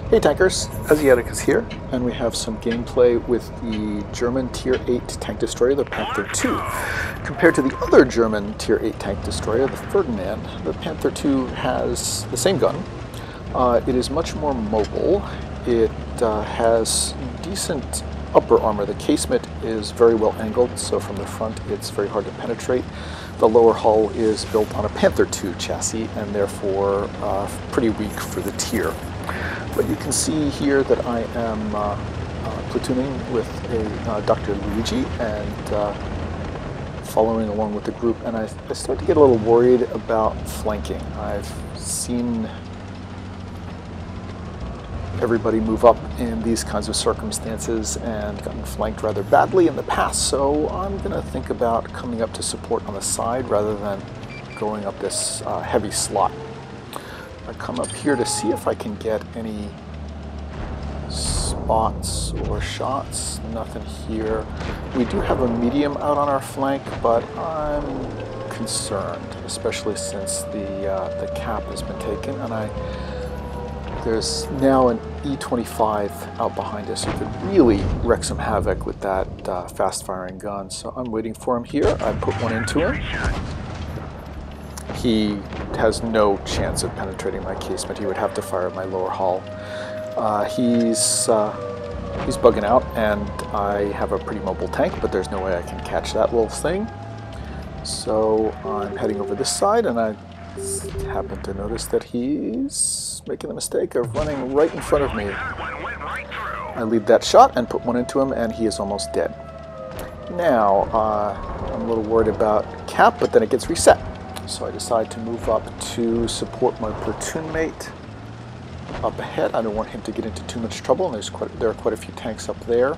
Hey tankers, Asiaticus here, and we have some gameplay with the German Tier 8 tank destroyer, the Panther II. Compared to the other German Tier 8 tank destroyer, the Ferdinand, the Panther II has the same gun. It is much more mobile. It has decent upper armor. The casement is very well angled, so from the front it's very hard to penetrate. The lower hull is built on a Panther II chassis and therefore pretty weak for the tier. But you can see here that I am platooning with a Dr. Luigi and following along with the group, and I start to get a little worried about flanking. I've seen everybody move up in these kinds of circumstances and gotten flanked rather badly in the past, so I'm going to think about coming up to support on the side rather than going up this heavy slot. I come up here to see if I can get any spots or shots. Nothing here. We do have a medium out on our flank, but I'm concerned, especially since the cap has been taken, and there's now an E25 out behind us who could really wreck some havoc with that fast-firing gun. So I'm waiting for him here. I put one into him. He has no chance of penetrating my casement. He would have to fire at my lower hull. He's bugging out, and I have a pretty mobile tank, but there's no way I can catch that little thing. So I'm heading over this side, and I happen to notice that he's making the mistake of running right in front of me. I lead that shot and put one into him, and he is almost dead. Now, I'm a little worried about cap, but then it gets reset. So I decide to move up to support my platoon mate up ahead. I don't want him to get into too much trouble, and there are quite a few tanks up there.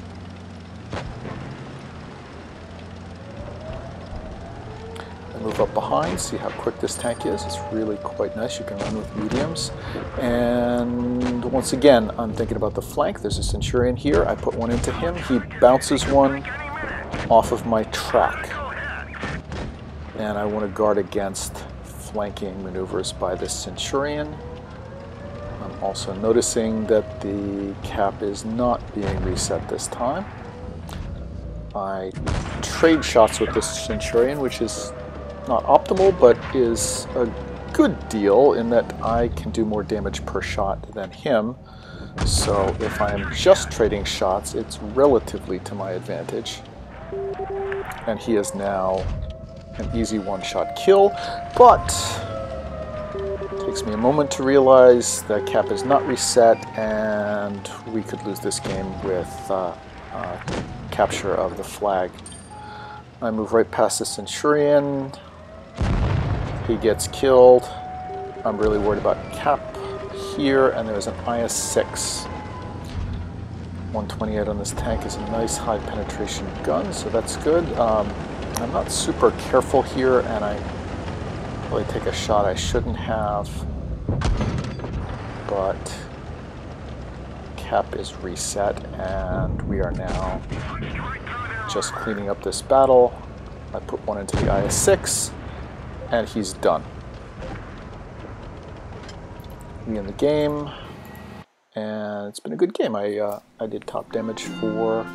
I move up behind, see how quick this tank is. It's really quite nice. You can run with mediums. And once again, I'm thinking about the flank. There's a Centurion here. I put one into him. He bounces one off of my track. And I want to guard against flanking maneuvers by this Centurion. I'm also noticing that the cap is not being reset this time. I trade shots with this Centurion, which is not optimal, but is a good deal in that I can do more damage per shot than him. So if I'm just trading shots, it's relatively to my advantage. And he is now an easy one-shot kill, but it takes me a moment to realize that cap is not reset, and we could lose this game with capture of the flag. I move right past the Centurion. He gets killed. I'm really worried about cap here, and there's an IS-6. 128 on this tank is a nice high penetration gun, so that's good. I'm not super careful here, and I really take a shot I shouldn't have, but cap is reset, and we are now just cleaning up this battle. I put one into the IS-6, and he's done. We in the game, and it's been a good game. I did top damage for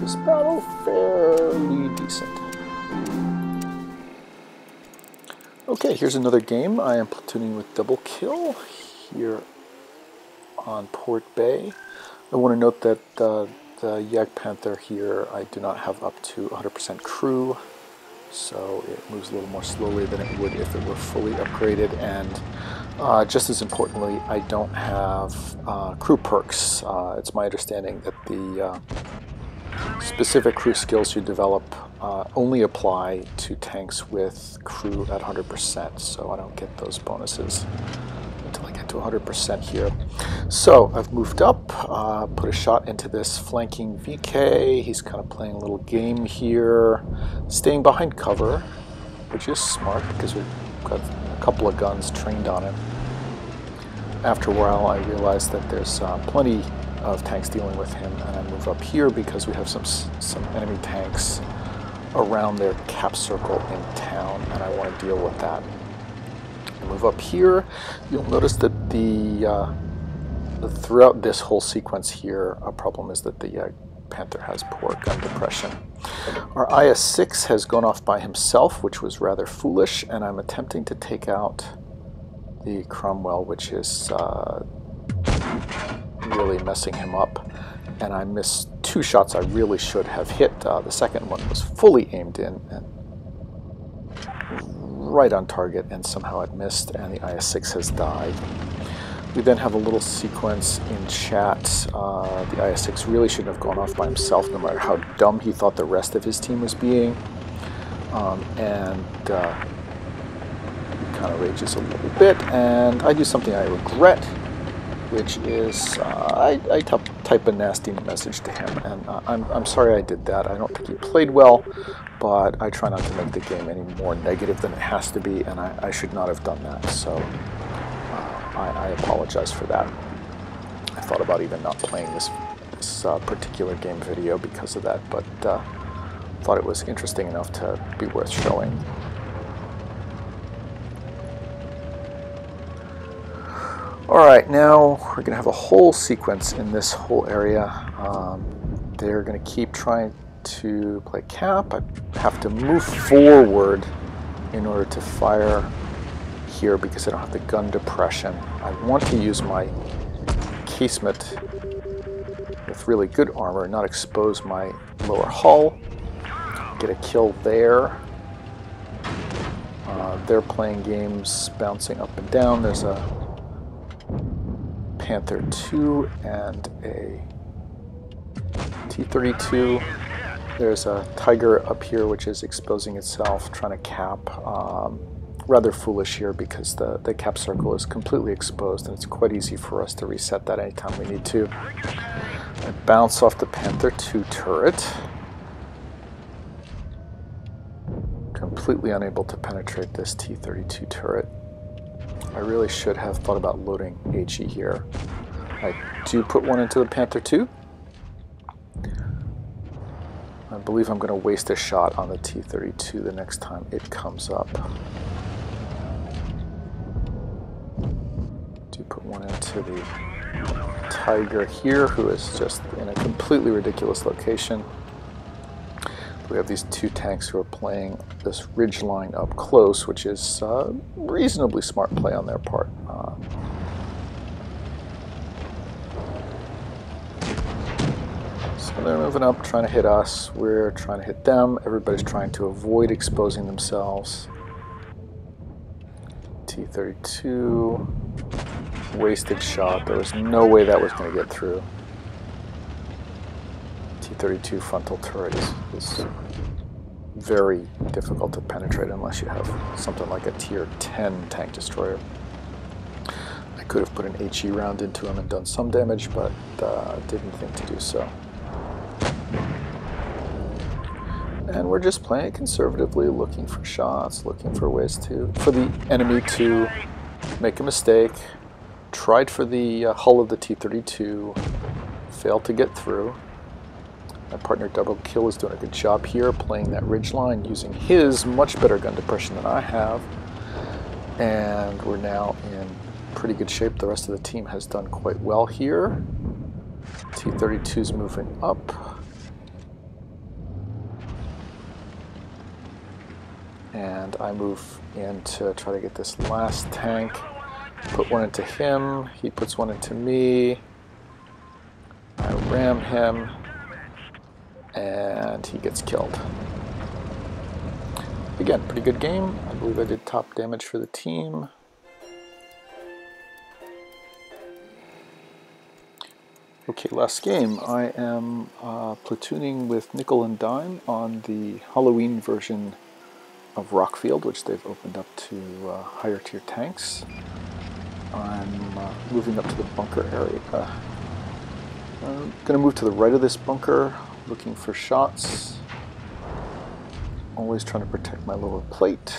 this battle, fairly decent. Okay, here's another game. I am platooning with double kill here on Port Bay. I want to note that the Jagdpanther here, I do not have up to 100% crew, so it moves a little more slowly than it would if it were fully upgraded, and just as importantly, I don't have crew perks. It's my understanding that the specific crew skills you develop only apply to tanks with crew at 100%, so I don't get those bonuses until I get to 100% here. So I've moved up, put a shot into this flanking VK. He's kind of playing a little game here, staying behind cover, which is smart because we've got a couple of guns trained on him. After a while, I realized that there's plenty of tanks dealing with him, and I move up here because we have some enemy tanks around their cap circle in town, and I want to deal with that. I move up here. You'll notice that the throughout this whole sequence here, a problem is that the Jagdpanther has poor gun depression. Our IS-6 has gone off by himself, which was rather foolish, and I'm attempting to take out the Cromwell, which is really messing him up. And I missed 2 shots I really should have hit. The second one was fully aimed in and right on target, and somehow it missed, and the IS-6 has died. We then have a little sequence in chat. The IS-6 really shouldn't have gone off by himself, no matter how dumb he thought the rest of his team was being. And he kind of rages a little bit, and I do something I regret, which is I type a nasty message to him, and I'm sorry I did that. I don't think he played well, but I try not to make the game any more negative than it has to be, and I should not have done that. So I apologize for that. I thought about even not playing this particular game video because of that, but thought it was interesting enough to be worth showing. Alright, now we're going to have a whole sequence in this whole area. They're going to keep trying to play cap. I have to move forward in order to fire here because I don't have the gun depression. I want to use my casemate with really good armor, not expose my lower hull. Get a kill there. They're playing games bouncing up and down. There's a Panther II and a T-32. There's a Tiger up here which is exposing itself, trying to cap. Rather foolish here because the cap circle is completely exposed, and it's quite easy for us to reset that anytime we need to. I bounce off the Panther II turret. Completely unable to penetrate this T-32 turret. I really should have thought about loading HE here. I do put one into the Panther II. I believe I'm going to waste a shot on the T-32 the next time it comes up. Do put one into the Tiger here, who is just in a completely ridiculous location. We have these 2 tanks who are playing this ridge line up close, which is reasonably smart play on their part. So they're moving up, trying to hit us. We're trying to hit them. Everybody's trying to avoid exposing themselves. T-32, wasted shot. There was no way that was going to get through. T-32 frontal turret is very difficult to penetrate unless you have something like a tier 10 tank destroyer. I could have put an HE round into him and done some damage, but didn't think to do so. And we're just playing conservatively, looking for shots, looking for ways for the enemy to make a mistake. Tried for the hull of the T-32, failed to get through. My partner Double Kill is doing a good job here, playing that ridge line, using his much better gun depression than I have. And we're now in pretty good shape. The rest of the team has done quite well here. T-32's moving up. And I move in to try to get this last tank. Put one into him, he puts one into me. I ram him, and he gets killed. Again, pretty good game. I believe I did top damage for the team. Okay, last game. I am platooning with Nickel and Dime on the Halloween version of Rockfield, which they've opened up to higher tier tanks. I'm moving up to the bunker area. I'm going to move to the right of this bunker, looking for shots. Always trying to protect my lower plate.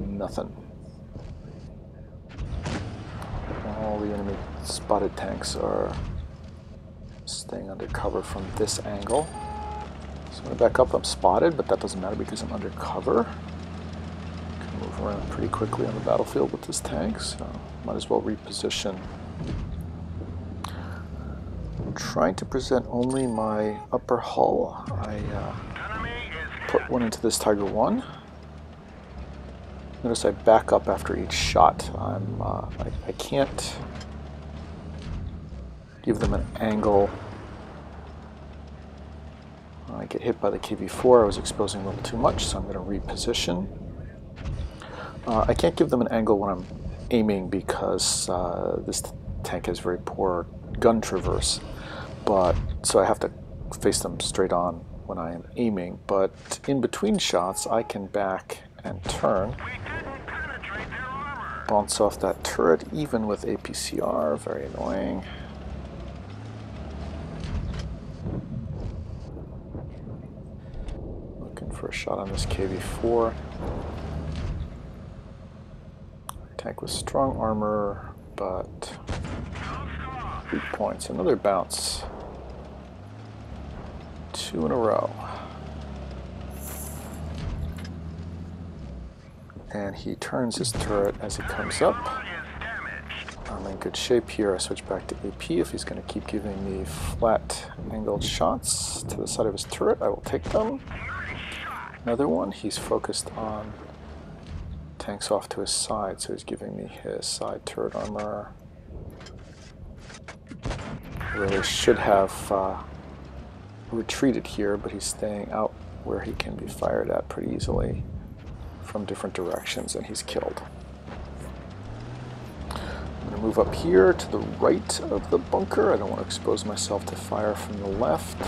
Nothing. All the enemy spotted tanks are staying under cover from this angle. So I'm going to back up. I'm spotted, but that doesn't matter because I'm under cover. Move move around pretty quickly on the battlefield with this tank, so might as well reposition. I'm trying to present only my upper hull. I put one into this Tiger 1. Notice I back up after each shot. I can't give them an angle. I get hit by the KV-4. I was exposing a little too much, so I'm going to reposition. I can't give them an angle when I'm aiming because this tank has very poor gun traverse, so I have to face them straight on when I am aiming. But in between shots, I can back and turn, bounce off that turret, even with APCR. Very annoying. Looking for a shot on this KV-4. Tank with strong armor, but weak points. Another bounce. 2 in a row. And he turns his turret as he comes up. I'm in good shape here. I switch back to AP. If he's going to keep giving me flat angled shots to the side of his turret, I will take them. Another one. He's focused on tanks off to his side, so he's giving me his side turret armor. Really should have retreated here, but he's staying out where he can be fired at pretty easily from different directions, and he's killed. I'm going to move up here to the right of the bunker. I don't want to expose myself to fire from the left.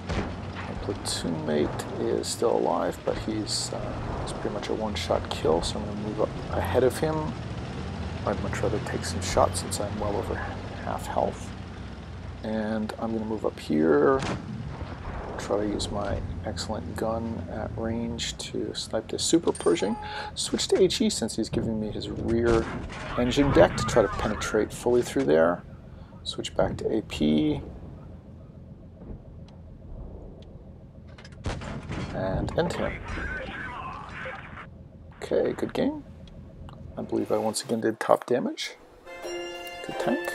My platoon mate is still alive, but he's pretty much a one-shot kill, so I'm going to move up ahead of him. I'd much rather take some shots since I'm well over half health. And I'm going to move up here, try to use my excellent gun at range to snipe this Super Pershing. Switch to HE since he's giving me his rear engine deck to try to penetrate fully through there. Switch back to AP. And end him. Okay, good game. I believe I once again did top damage. Good tank.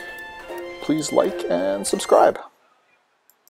Please like and subscribe.